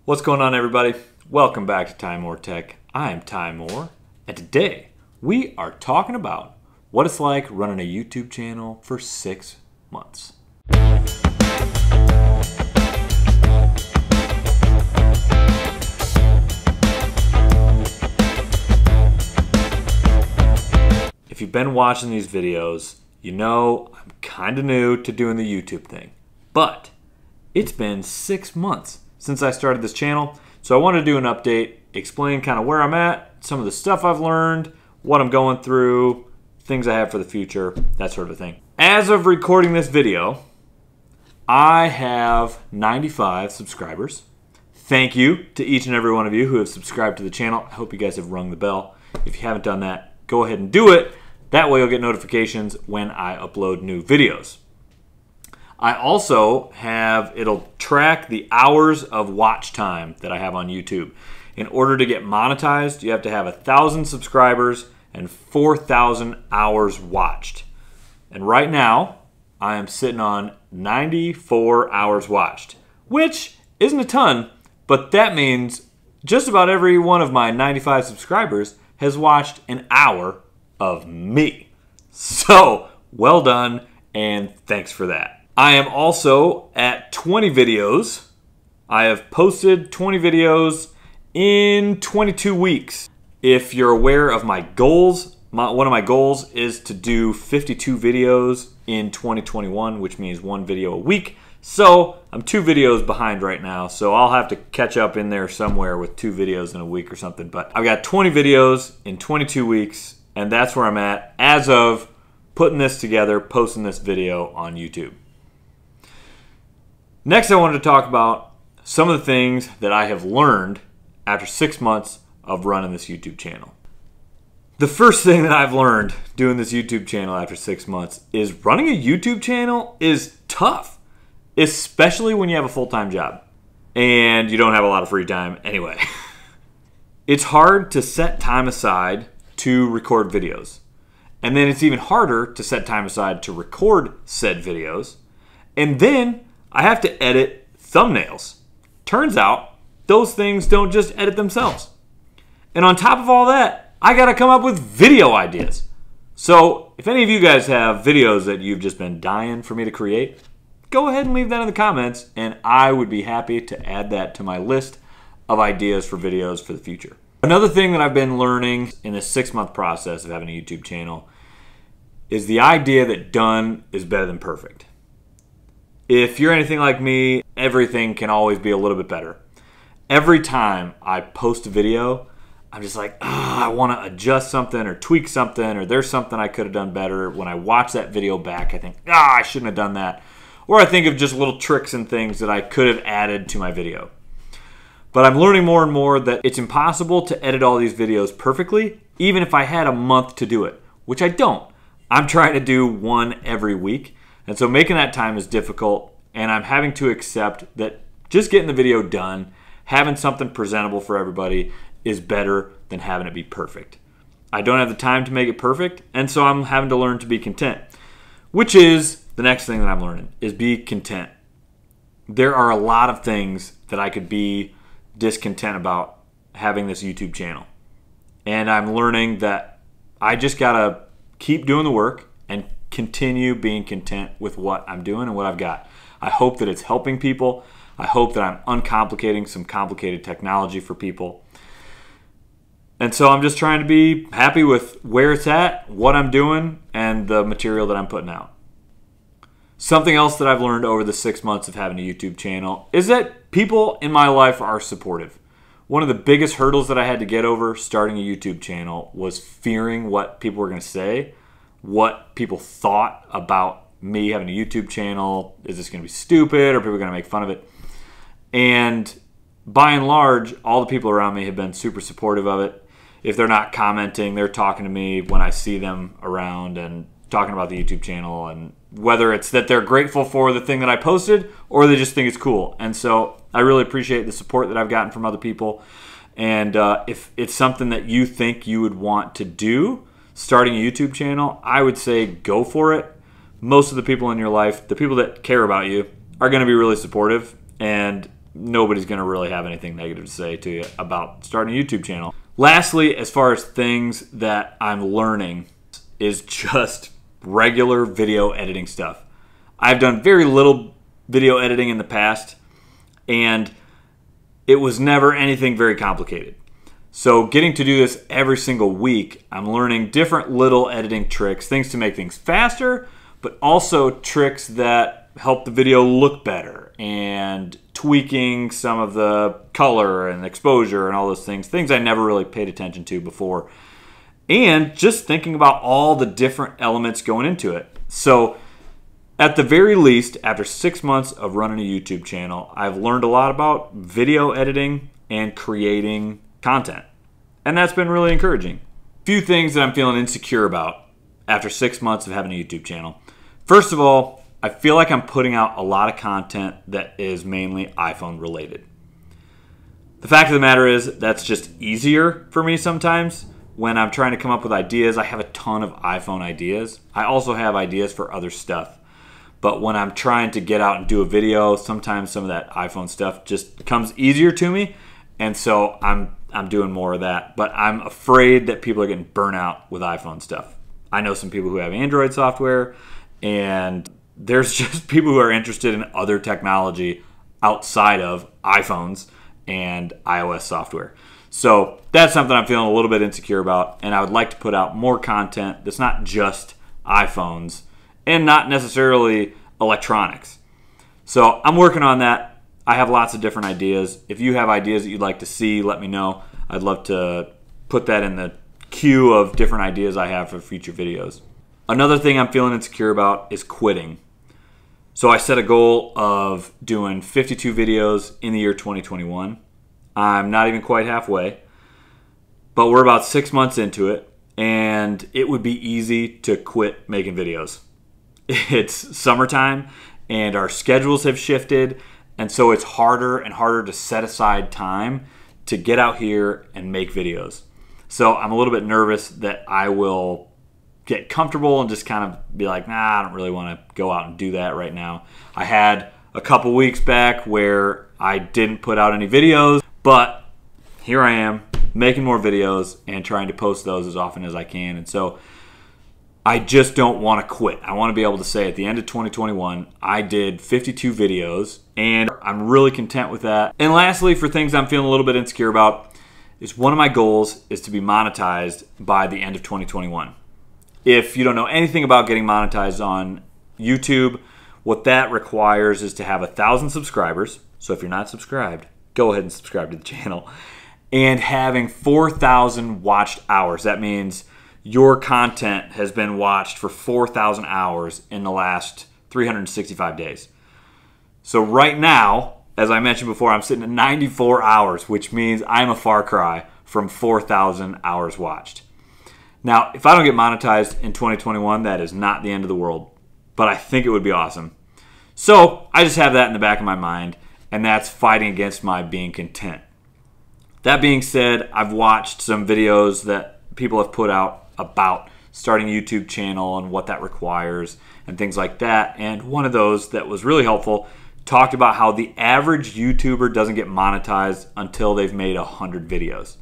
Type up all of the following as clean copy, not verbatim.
What's going on, everybody? Welcome back to Ty Moore Tech. I'm Ty Moore, and today we are talking about what it's like running a YouTube channel for 6 months. If you've been watching these videos, you know I'm kind of new to doing the YouTube thing, but it's been 6 months since I started this channel, so I wanted to do an update, explain kind of where I'm at, some of the stuff I've learned, what I'm going through, things I have for the future, that sort of thing. As of recording this video, I have 95 subscribers. Thank you to each and every one of you who have subscribed to the channel. I hope you guys have rung the bell. If you haven't done that, go ahead and do it. That way you'll get notifications when I upload new videos. I also have, it'll track the hours of watch time that I have on YouTube. In order to get monetized, you have to have 1,000 subscribers and 4,000 hours watched. And right now, I am sitting on 94 hours watched, which isn't a ton, but that means just about every one of my 95 subscribers has watched an hour of me. So, well done, and thanks for that. I am also at 20 videos. I have posted 20 videos in 22 weeks. If you're aware of my goals, one of my goals is to do 52 videos in 2021, which means one video a week. So I'm 2 videos behind right now, so I'll have to catch up in there somewhere with 2 videos in a week or something. But I've got 20 videos in 22 weeks, and that's where I'm at as of putting this together, posting this video on YouTube. Next, I wanted to talk about some of the things that I have learned after 6 months of running this YouTube channel. The first thing that I've learned doing this YouTube channel after 6 months is running a YouTube channel is tough, especially when you have a full-time job and you don't have a lot of free time anyway. It's hard to set time aside to record videos. And then it's even harder to set time aside to record said videos. And then I have to edit thumbnails. Turns out, those things don't just edit themselves. And on top of all that, I gotta come up with video ideas. So, if any of you guys have videos that you've just been dying for me to create, go ahead and leave that in the comments, and I would be happy to add that to my list of ideas for videos for the future. Another thing that I've been learning in this 6-month process of having a YouTube channel is the idea that done is better than perfect. If you're anything like me, everything can always be a little bit better. Every time I post a video, I'm just like, I want to adjust something or tweak something, or there's something I could have done better. When I watch that video back, I think, I shouldn't have done that. Or I think of just little tricks and things that I could have added to my video. But I'm learning more and more that it's impossible to edit all these videos perfectly, even if I had a month to do it, which I don't. I'm trying to do one every week. And so making that time is difficult, and I'm having to accept that just getting the video done, having something presentable for everybody is better than having it be perfect. I don't have the time to make it perfect, and so I'm having to learn to be content, which is the next thing that I'm learning, is be content. There are a lot of things that I could be discontent about having this YouTube channel, and I'm learning that I just gotta keep doing the work and continue being content with what I'm doing and what I've got. I hope that it's helping people. I hope that I'm uncomplicating some complicated technology for people. And so I'm just trying to be happy with where it's at, what I'm doing, and the material that I'm putting out. Something else that I've learned over the 6 months of having a YouTube channel is that people in my life are supportive. One of the biggest hurdles that I had to get over starting a YouTube channel was fearing what people were going to say, what people thought about me having a YouTube channel. Is this going to be stupid, or are people going to make fun of it? And by and large, all the people around me have been super supportive of it. If they're not commenting, they're talking to me when I see them around and talking about the YouTube channel, and whether it's that they're grateful for the thing that I posted or they just think it's cool. And so I really appreciate the support that I've gotten from other people. And if it's something that you think you would want to do, starting a YouTube channel, I would say go for it. Most of the people in your life, the people that care about you, are going to be really supportive, and nobody's going to really have anything negative to say to you about starting a YouTube channel. Lastly, as far as things that I'm learning, is just regular video editing stuff. I've done very little video editing in the past, and it was never anything very complicated. So getting to do this every single week, I'm learning different little editing tricks, things to make things faster, but also tricks that help the video look better, and tweaking some of the color and exposure and all those things I never really paid attention to before. And just thinking about all the different elements going into it. So at the very least, after 6 months of running a YouTube channel, I've learned a lot about video editing and creating content. And that's been really encouraging. A few things that I'm feeling insecure about after 6 months of having a YouTube channel. First of all, I feel like I'm putting out a lot of content that is mainly iPhone related. The fact of the matter is that's just easier for me sometimes. When I'm trying to come up with ideas, I have a ton of iPhone ideas. I also have ideas for other stuff. But when I'm trying to get out and do a video, sometimes some of that iPhone stuff just comes easier to me. And so I'm doing more of that. But I'm afraid that people are getting burnt out with iPhone stuff. I know some people who have Android software, and there's just people who are interested in other technology outside of iPhones and iOS software. So that's something I'm feeling a little bit insecure about, and I would like to put out more content that's not just iPhones and not necessarily electronics. So I'm working on that. I have lots of different ideas. If you have ideas that you'd like to see, let me know. I'd love to put that in the queue of different ideas I have for future videos. Another thing I'm feeling insecure about is quitting. So I set a goal of doing 52 videos in the year 2021. I'm not even quite halfway, but we're about 6 months into it, and it would be easy to quit making videos. It's summertime, and our schedules have shifted, and so it's harder and harder to set aside time to get out here and make videos. So I'm a little bit nervous that I will get comfortable and just kind of be like, nah, I don't really want to go out and do that right now. I had a couple weeks back where I didn't put out any videos, but here I am making more videos and trying to post those as often as I can. And so I just don't want to quit. I want to be able to say at the end of 2021, I did 52 videos, and I'm really content with that. And lastly, for things I'm feeling a little bit insecure about, is one of my goals is to be monetized by the end of 2021. If you don't know anything about getting monetized on YouTube, what that requires is to have 1,000 subscribers. So if you're not subscribed, go ahead and subscribe to the channel. And having 4,000 watched hours. That means your content has been watched for 4,000 hours in the last 365 days. So right now, as I mentioned before, I'm sitting at 94 hours, which means I'm a far cry from 4,000 hours watched. Now, if I don't get monetized in 2021, that is not the end of the world, but I think it would be awesome. So I just have that in the back of my mind, and that's fighting against my being content. That being said, I've watched some videos that people have put out about starting a YouTube channel and what that requires and things like that. And one of those that was really helpful talked about how the average YouTuber doesn't get monetized until they've made 100 videos.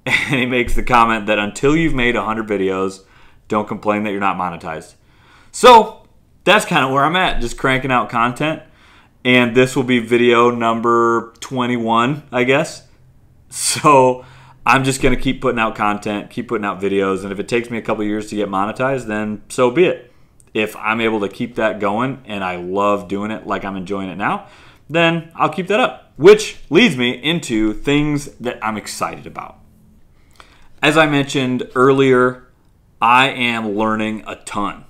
And he makes the comment that until you've made 100 videos, don't complain that you're not monetized. So that's kind of where I'm at, just cranking out content. And this will be video number 21, I guess. So I'm just going to keep putting out content, keep putting out videos, and if it takes me a couple years to get monetized, then so be it. If I'm able to keep that going and I love doing it like I'm enjoying it now, then I'll keep that up. Which leads me into things that I'm excited about. As I mentioned earlier, I am learning a ton.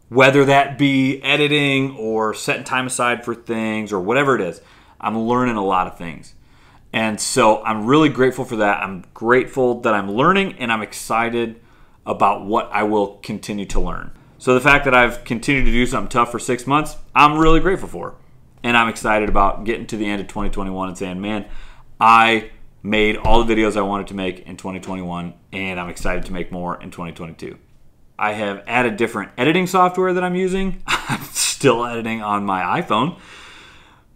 Whether that be editing or setting time aside for things or whatever it is, I'm learning a lot of things. And so I'm really grateful for that. I'm grateful that I'm learning, and I'm excited about what I will continue to learn. So the fact that I've continued to do something tough for 6 months, I'm really grateful for. And I'm excited about getting to the end of 2021 and saying, man, I made all the videos I wanted to make in 2021, and I'm excited to make more in 2022. I have added different editing software that I'm using. I'm still editing on my iPhone,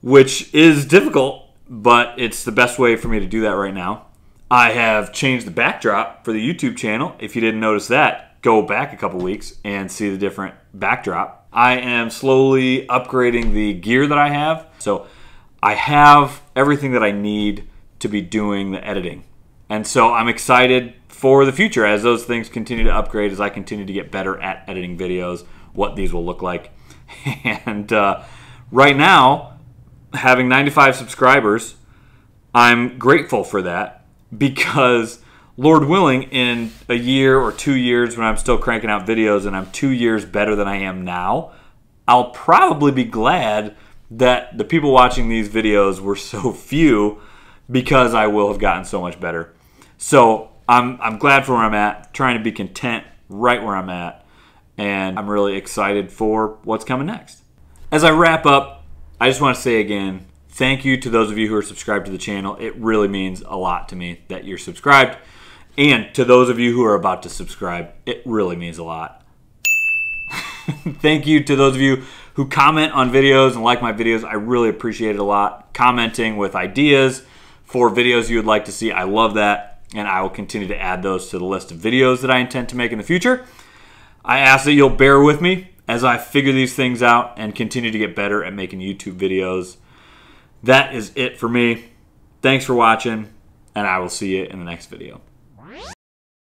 which is difficult, but it's the best way for me to do that right now. I have changed the backdrop for the YouTube channel. If you didn't notice that, go back a couple weeks and see the different backdrop. I am slowly upgrading the gear that I have. So I have everything that I need to be doing the editing. And so I'm excited for the future as those things continue to upgrade, as I continue to get better at editing videos, what these will look like. And right now, having 95 subscribers, I'm grateful for that, because Lord willing, in a year or 2 years when I'm still cranking out videos and I'm 2 years better than I am now, I'll probably be glad that the people watching these videos were so few, because I will have gotten so much better. So I'm glad for where I'm at, trying to be content right where I'm at, and I'm really excited for what's coming next. As I wrap up, I just want to say again, thank you to those of you who are subscribed to the channel. It really means a lot to me that you're subscribed. And to those of you who are about to subscribe, it really means a lot. Thank you to those of you who comment on videos and like my videos. I really appreciate it a lot. Commenting with ideas for videos you would like to see. I love that, and I will continue to add those to the list of videos that I intend to make in the future. I ask that you'll bear with me as I figure these things out and continue to get better at making YouTube videos. That is it for me. Thanks for watching, and I will see you in the next video.